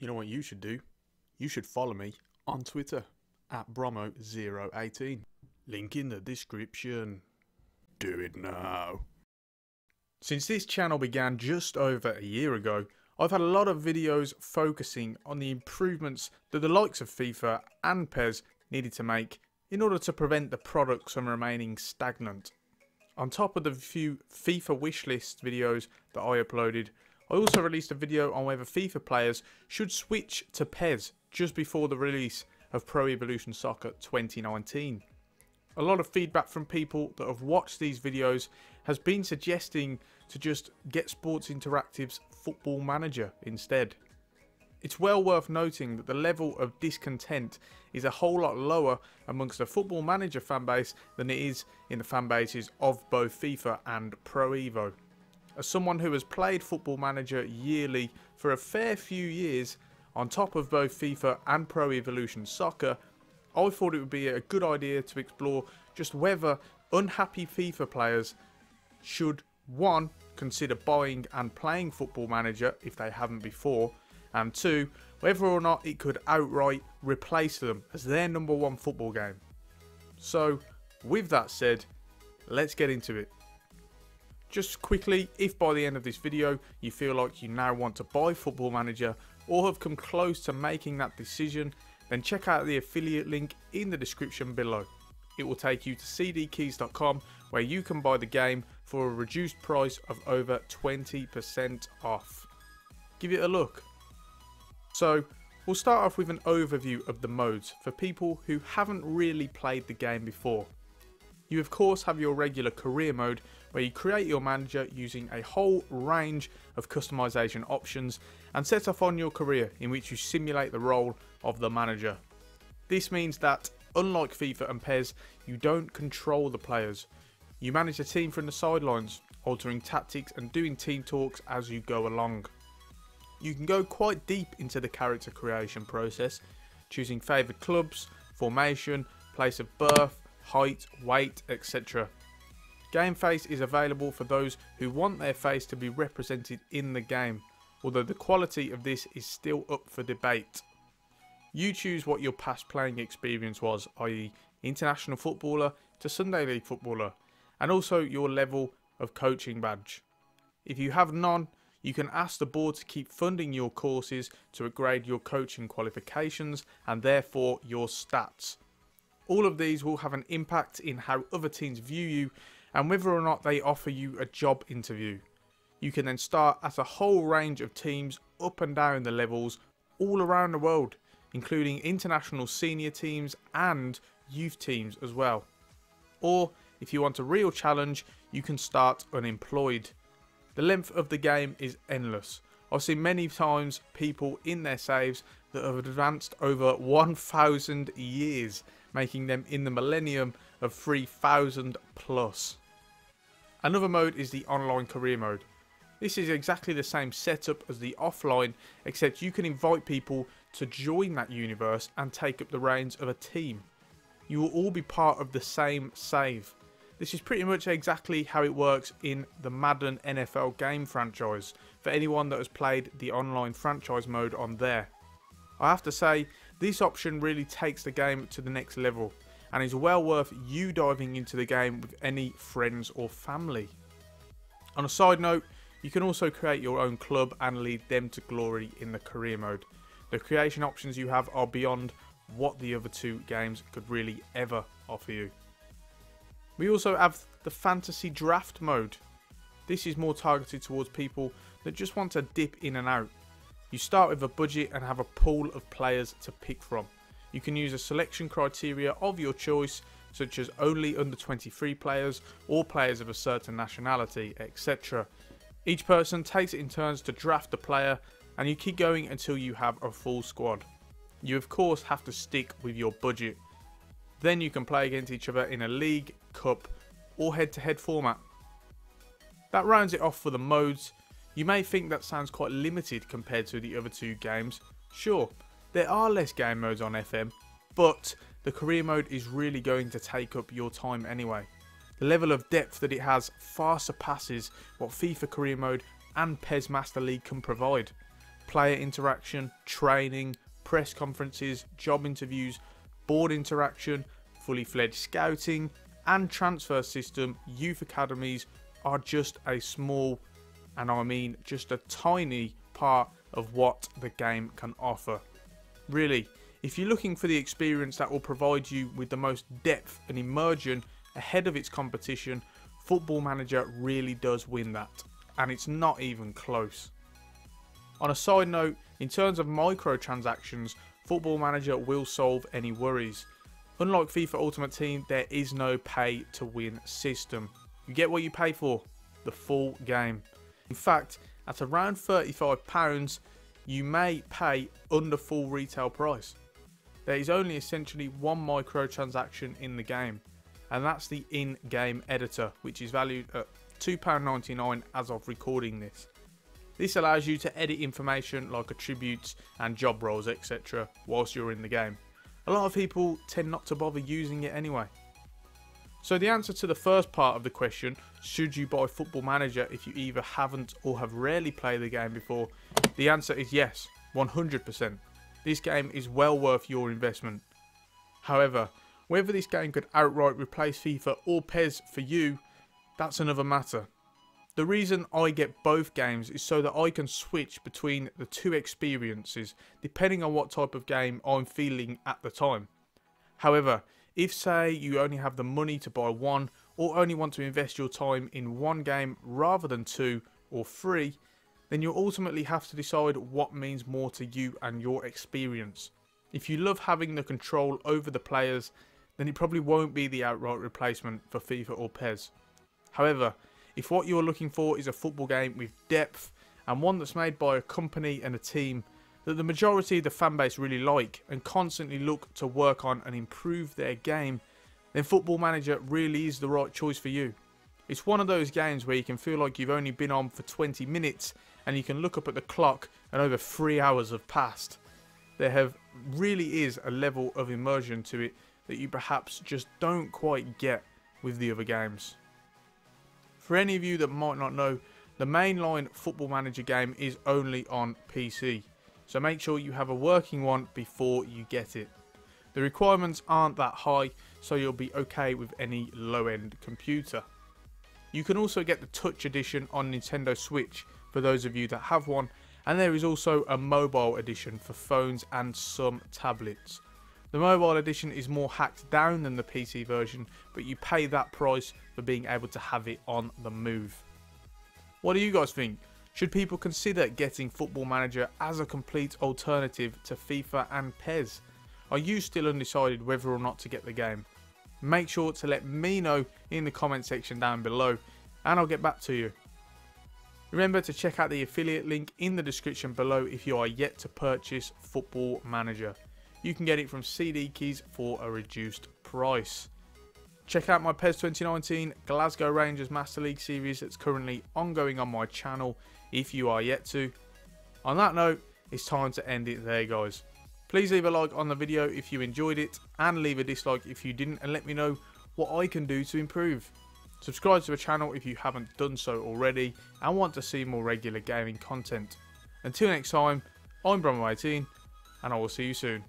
You know what you should do? You should follow me on Twitter at Bromo018. Link in the description. Do it now. Since this channel began just over a year ago, I've had a lot of videos focusing on the improvements that the likes of FIFA and PES needed to make in order to prevent the products from remaining stagnant. On top of the few FIFA wishlist videos that I uploaded, I also released a video on whether FIFA players should switch to PES just before the release of Pro Evolution Soccer 2019. A lot of feedback from people that have watched these videos has been suggesting to just get Sports Interactive's Football Manager instead. It's well worth noting that the level of discontent is a whole lot lower amongst the Football Manager fanbase than it is in the fanbases of both FIFA and Pro Evo. As someone who has played Football Manager yearly for a fair few years, on top of both FIFA and Pro Evolution Soccer, I thought it would be a good idea to explore just whether unhappy FIFA players should 1. Consider buying and playing Football Manager if they haven't before, and 2. Whether or not it could outright replace them as their #1 football game. So, with that said, let's get into it. Just quickly, if by the end of this video you feel like you now want to buy Football Manager or have come close to making that decision, then check out the affiliate link in the description below. It will take you to cdkeys.com where you can buy the game for a reduced price of over 20% off. Give it a look. So, we'll start off with an overview of the modes for people who haven't really played the game before. You of course have your regular career mode where you create your manager using a whole range of customization options and set off on your career in which you simulate the role of the manager. This means that, unlike FIFA and PES, you don't control the players. You manage the team from the sidelines, altering tactics and doing team talks as you go along. You can go quite deep into the character creation process, choosing favoured clubs, formation, place of birth, height, weight, etc. Game face is available for those who want their face to be represented in the game, although the quality of this is still up for debate. You choose what your past playing experience was, i.e. international footballer to Sunday League footballer, and also your level of coaching badge. If you have none, you can ask the board to keep funding your courses to upgrade your coaching qualifications and therefore your stats. All of these will have an impact in how other teams view you and whether or not they offer you a job interview. You can then start at a whole range of teams up and down the levels all around the world, including international senior teams and youth teams as well. Or, if you want a real challenge, you can start unemployed. The length of the game is endless. I've seen many times people in their saves that have advanced over 1,000 years, making them in the millennium of 3,000 plus. Another mode is the online career mode. This is exactly the same setup as the offline, except you can invite people to join that universe and take up the reins of a team. You will all be part of the same save. This is pretty much exactly how it works in the Madden NFL game franchise, for anyone that has played the online franchise mode on there. I have to say, this option really takes the game to the next level, and is well worth you diving into the game with any friends or family. On a side note, you can also create your own club and lead them to glory in the career mode. The creation options you have are beyond what the other two games could really ever offer you. We also have the fantasy draft mode. This is more targeted towards people that just want to dip in and out. You start with a budget and have a pool of players to pick from. You can use a selection criteria of your choice, such as only under 23 players or players of a certain nationality, etc. Each person takes it in turns to draft a player, and you keep going until you have a full squad. You of course have to stick with your budget. Then you can play against each other in a league, cup or head-to-head format. That rounds it off for the modes. You may think that sounds quite limited compared to the other two games. Sure, there are less game modes on FM, but the career mode is really going to take up your time anyway. The level of depth that it has far surpasses what FIFA career mode and PES Master League can provide. player interaction, training, press conferences, job interviews, board interaction, fully fledged scouting and transfer system, youth academies are just a small, and I mean just a tiny part of what the game can offer. Really, if you're looking for the experience that will provide you with the most depth and immersion ahead of its competition, Football Manager really does win that, and it's not even close. On a side note, in terms of microtransactions, Football Manager will solve any worries. Unlike FIFA Ultimate Team, there is no pay to win system. You get what you pay for, the full game. In fact, at around £35, you may pay under full retail price. There is only essentially one microtransaction in the game, and that's the in-game editor, which is valued at £2.99 as of recording this. This allows you to edit information like attributes and job roles, etc. whilst you're in the game. A lot of people tend not to bother using it anyway. So the answer to the first part of the question, should you buy Football Manager if you either haven't or have rarely played the game before, the answer is yes, 100%. This game is well worth your investment. However, whether this game could outright replace FIFA or PES for you, that's another matter. The reason I get both games is so that I can switch between the two experiences depending on what type of game I'm feeling at the time. However, if say you only have the money to buy one or only want to invest your time in one game rather than two or three, then you'll ultimately have to decide what means more to you and your experience. If you love having the control over the players, then it probably won't be the outright replacement for FIFA or PES. However, if what you're looking for is a football game with depth and one that's made by a company and a team that the majority of the fanbase really like and constantly look to work on and improve their game, then Football Manager really is the right choice for you. It's one of those games where you can feel like you've only been on for 20 minutes and you can look up at the clock and over 3 hours have passed. There really is a level of immersion to it that you perhaps just don't quite get with the other games. For any of you that might not know, the mainline Football Manager game is only on PC, so make sure you have a working one before you get it. The requirements aren't that high, so you'll be okay with any low-end computer. You can also get the Touch edition on Nintendo Switch for those of you that have one, and there is also a mobile edition for phones and some tablets. The mobile edition is more hacked down than the PC version, but you pay that price for being able to have it on the move. What do you guys think? Should people consider getting Football Manager as a complete alternative to FIFA and PES? Are you still undecided whether or not to get the game? Make sure to let me know in the comment section down below and I'll get back to you. Remember to check out the affiliate link in the description below if you are yet to purchase Football Manager. You can get it from CD Keys for a reduced price. Check out my PES 2019 Glasgow Rangers Master League series that's currently ongoing on my channel if you are yet to. On that note, it's time to end it there, guys. Please leave a like on the video if you enjoyed it and leave a dislike if you didn't, and let me know what I can do to improve. Subscribe to the channel if you haven't done so already and want to see more regular gaming content. Until next time, I'm Bromwell18 and I will see you soon.